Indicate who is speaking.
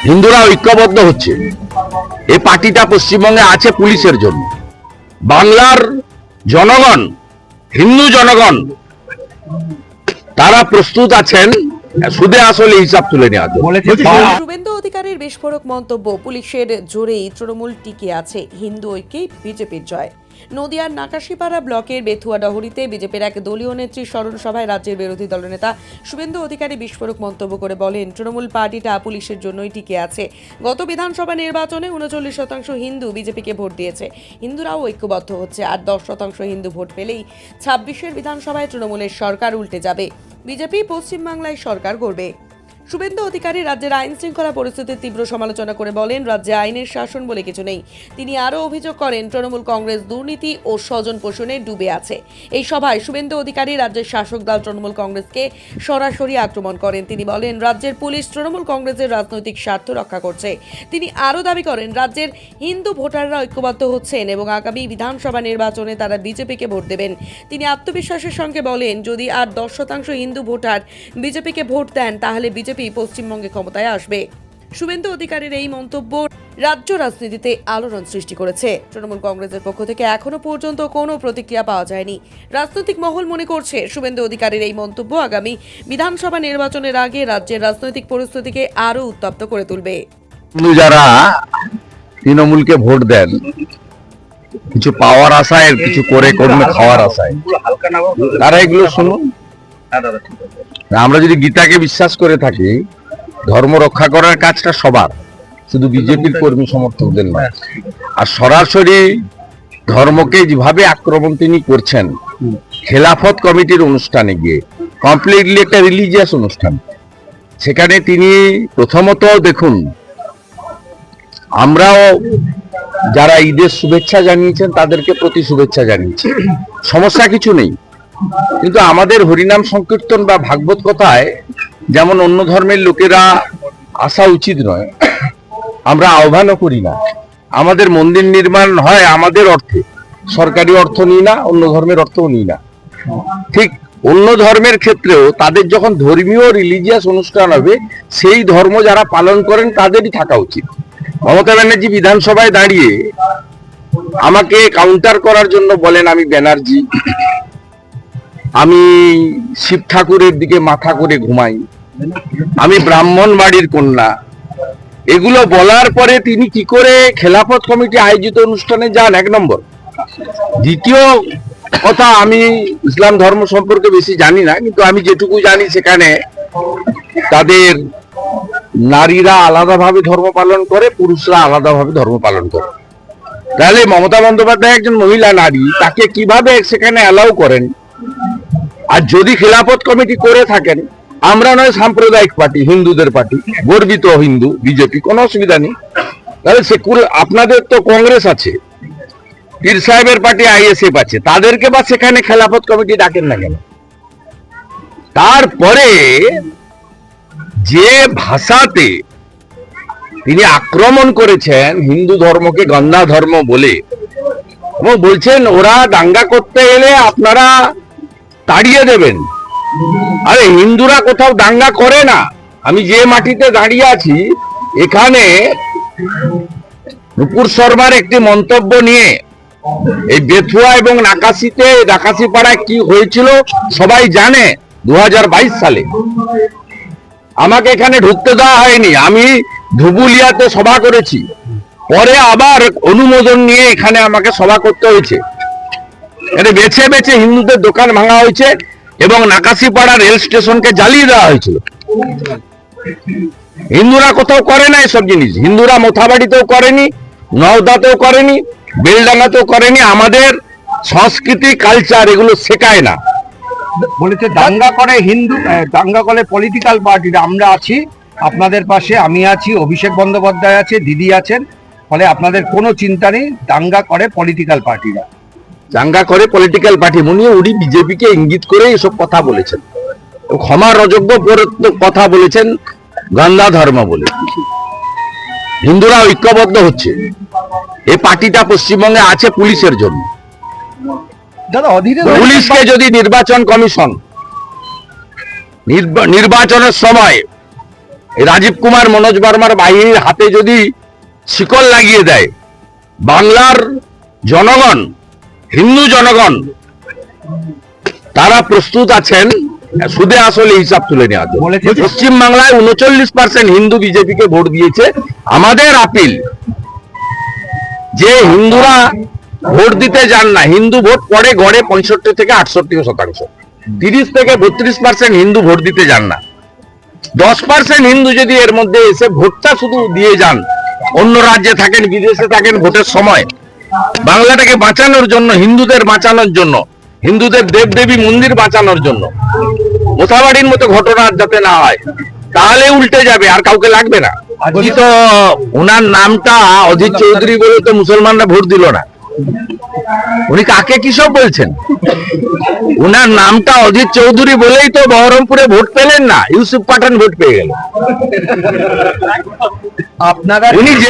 Speaker 1: হিন্দুরা ঐক্যবদ্ধ হচ্ছে। এই পার্টিটা পশ্চিমবঙ্গে আছে পুলিশের জন্য। বাংলার জনগণ, হিন্দু জনগণ তারা প্রস্তুত আছেন সুদে আসলে হিসাব তুলে নেওয়ার জন্য।
Speaker 2: শুভেন্দু অধিকারীর বিস্ফোরক মন্তব্য, পুলিশের জোরেই তৃণমূল টিকে আছে, হিন্দু ঐক্যেই বিজেপির জয়। নদিয়ার নাকাশিপাড়া ব্লকের বেথুয়া ডহরিতে বিজেপির এক দলীয় নেত্রীর স্মরণ সভায় রাজ্যের বিরোধী দলনেতা শুভেন্দু অধিকারী বিস্ফোরক মন্তব্য করে বলেন, তৃণমূল পার্টিটা পুলিশের জন্যই টিকে আছে। গত বিধানসভা নির্বাচনে 39% হিন্দু বিজেপিকে ভোট দিয়েছে। হিন্দুরাও ঐক্যবদ্ধ হচ্ছে, আর 10% হিন্দু ভোট পেলেই 26-এর বিধানসভায় তৃণমূলের সরকার উল্টে যাবে। বিজেপি পশ্চিমবাংলায় সরকার গড়বে। শুভেন্দু অধিকারী রাজ্যের আইন শৃঙ্খলা পরিস্থিতির তীব্র সমালোচনা করে বলেন, রাজ্যে আইনের শাসন বলে কিছু নেই। তিনি আরও অভিযোগ করেন, তৃণমূল কংগ্রেস দুর্নীতি ও স্বজন পোষণে ডুবে আছে। এই সভায় শুভেন্দু অধিকারী রাজ্যের শাসক দল তৃণমূল কংগ্রেসকে সরাসরি আক্রমণ করেন। তিনি বলেন, রাজ্যের পুলিশ তৃণমূল কংগ্রেসের রাজনৈতিক স্বার্থ রক্ষা করছে। তিনি আরও দাবি করেন, রাজ্যের হিন্দু ভোটাররা ঐক্যবদ্ধ হচ্ছেন এবং আগামী বিধানসভা নির্বাচনে তারা বিজেপিকে ভোট দেবেন। তিনি আত্মবিশ্বাসের সঙ্গে বলেন, যদি আর 10% হিন্দু ভোটার বিজেপিকে ভোট দেন তাহলে বিজেপি পশ্চিমবঙ্গে ক্ষমতায় আসবে। শুভেন্দু অধিকারীর এই মন্তব্য রাজ্য রাজনীতিতে আলোড়ন সৃষ্টি করেছে। তৃণমূল কংগ্রেসের পক্ষ থেকে এখনো পর্যন্ত কোনো প্রতিক্রিয়া পাওয়া যায়নি। রাজনৈতিক মহল মনে করছে, শুভেন্দু অধিকারীর এই মন্তব্য আগামী বিধানসভা নির্বাচনের আগে রাজ্যের রাজনৈতিক পরিস্থিতিকে আরো উত্তপ্ত করে তুলবে।
Speaker 1: যারা তৃণমূলকে ভোট দেন কিছু পাওয়ার আশায়, কিছু করে কর্মে খাওয়ার আশায়, তারা এগুলো শুনুন। আমরা যদি গীতাকে বিশ্বাস করে থাকি, ধর্ম রক্ষা করার কাজটা সবার, শুধু বিজেপির কর্মী সমর্থকদের নয়। আর সরাসরি ধর্মকে যেভাবে আক্রমণ তিনি করছেন, খেলাফত কমিটির অনুষ্ঠানে গিয়ে, কমপ্লিটলি একটা রিলিজিয়াস অনুষ্ঠান, সেখানে তিনি প্রথমত দেখুন, আমরাও যারা ঈদের শুভেচ্ছা জানিয়েছেন তাদেরকে প্রতি শুভেচ্ছা জানিয়েছি, সমস্যা কিছু নেই। কিন্তু আমাদের হরিনাম সংকীর্তন বা ভাগবত কথায় যেমন অন্য ধর্মের লোকেরা আসা উচিত নয়, আমরা আহ্বানও করি না। আমাদের মন্দির নির্মাণ হয় আমাদের অর্থে, সরকারি অর্থ নিই না, অন্য ধর্মের অর্থও নিই না। ঠিক অন্য ধর্মের ক্ষেত্রেও তাদের যখন ধর্মীয় রিলিজিয়াস অনুষ্ঠান হবে, সেই ধর্ম যারা পালন করেন তাদেরই থাকা উচিত। মমতা ব্যানার্জি বিধানসভায় দাঁড়িয়ে আমাকে কাউন্টার করার জন্য বলেন আমি ব্যানার্জি, আমি শিব ঠাকুরের দিকে মাথা করে ঘুমাই, আমি ব্রাহ্মণ বাড়ির কন্যা, এগুলো বলার পরে তিনি কি করে খেলাফত কমিটি আয়োজিত অনুষ্ঠানে যান, এক নম্বর। দ্বিতীয় কথা, আমি ইসলাম ধর্ম সম্পর্কে বেশি জানি না, কিন্তু আমি যেটুকু জানি সেখানে তাদের নারীরা আলাদাভাবে ধর্ম পালন করে, পুরুষরা আলাদাভাবে ধর্ম পালন করে। তাহলে মমতা বন্দ্যোপাধ্যায় একজন মহিলা নারী, তাকে কিভাবে সেখানে অ্যালাউ করেন? আর যদি খেলাফত কমিটি করে থাকেন, আমরা নয় সাম্প্রদায়িক পার্টি, হিন্দুদের পার্টি, গর্বিত হিন্দু বিজেপি, কোনো অসুবিধা নেই। তাহলে আপনাদের তো কংগ্রেস আছে, পীর সাহেবের পার্টি আইএসএফ আছে, তাদেরকে বা সেখানে খেলাফত কমিটি ডাকেন না কেন? তারপরে যে ভাষাতে তিনি আক্রমণ করেছেন হিন্দু ধর্মকে গন্ধা ধর্ম বলে, এবং বলছেন ওরা দাঙ্গা করতে এলে আপনারা তাড়িয়ে দেবেন। আরে হিন্দুরা কোথাও দাঙ্গা করে না। আমি যে মাটিতে দাঁড়িয়ে আছি, এখানে নুপুর শর্মার একটি মন্তব্য নিয়ে এই বেথুয়া এবং নাকাশিপাড়ায় কি হয়েছিল সবাই জানে। 2022 সালে আমাকে এখানে ঢুকতে দেওয়া হয়নি, আমি ধুবুলিয়াতে সভা করেছি, পরে আবার অনুমোদন নিয়ে এখানে আমাকে সভা করতে হয়েছে। এটা বেছে বেছে হিন্দুদের দোকান ভাঙা হয়েছে এবং নাকাশিপাড়া রেল স্টেশনকে জ্বালিয়ে দেওয়া হয়েছিল। হিন্দুরা কোথাও করে না এসব জিনিস। হিন্দুরা মোথাবাড়িতেও করেনি, নওদাতেও করেনি, বেলডাঙ্গাতেও করেনি। আমাদের সংস্কৃতি কালচার এগুলো শেখায় না।
Speaker 3: বলেছে দাঙ্গা করে হিন্দু, দাঙ্গা করে পলিটিক্যাল পার্টিরা। আমরা আছি আপনাদের পাশে, আমি আছি, অভিষেক বন্দ্যোপাধ্যায় আছে, দিদি আছেন, ফলে আপনাদের কোনো চিন্তা নেই। দাঙ্গা করে পলিটিক্যাল পার্টিরা,
Speaker 1: দাঙ্গা করে পলিটিক্যাল পার্টি। উনি বিজেপিকে ইঙ্গিত করে এসব কথা বলেছেন, ক্ষমার অযোগ্য কথা বলেছেন, গন্ধা ধর্ম বলে। হিন্দুরা ঐক্যবদ্ধ হচ্ছে। এই পার্টিটা পশ্চিমবঙ্গে আছে পুলিশের জন্য। পুলিশকে যদি নির্বাচন কমিশন নির্বাচনের সময় এই রাজীব কুমার মনোজ বর্মার বাহিনীর হাতে যদি শিকল লাগিয়ে দেয়, বাংলার জনগণ, হিন্দু জনগণ তারা প্রস্তুত আছেন সুদে আসলে হিসাব তুলে নেওয়ার জন্য।
Speaker 3: বলেছে-
Speaker 1: পশ্চিম বাংলায় 39% হিন্দু বিজেপিকে ভোট দিয়েছে। আমাদের আপিল যে হিন্দুরা ভোট দিতে যান না, হিন্দু ভোট পড়ে গড়ে 65 থেকে 68%, 30 থেকে 32% হিন্দু ভোট দিতে যান না। 10% হিন্দু যদি এর মধ্যে এসে ভোটটা শুধু দিয়ে যান, অন্য রাজ্যে থাকেন, বিদেশে থাকেন, ভোটের সময় বাংলাটাকে বাঁচানোর জন্য, হিন্দুদের বাঁচানোর জন্য, হিন্দুদের দেবদেবী মন্দির বাঁচানোর জন্য, মোথাবাড়ির মতো ঘটনা আর যাতে না হয়, তাহলে উল্টে যাবে, আর কাউকে লাগবে না। আজকে তো ওনার নামটা অজিত চৌধুরী বলে তো মুসলমানরা ভোট দিল না। উনি কাকে কি সব বলছেন? ওনার নামটা অজিত চৌধুরী বলেই তো বহরমপুরে ভোট পেলেন না, ইউসুফ পাঠান ভোট পেয়ে গেল।
Speaker 3: আপনারা
Speaker 1: উনি যে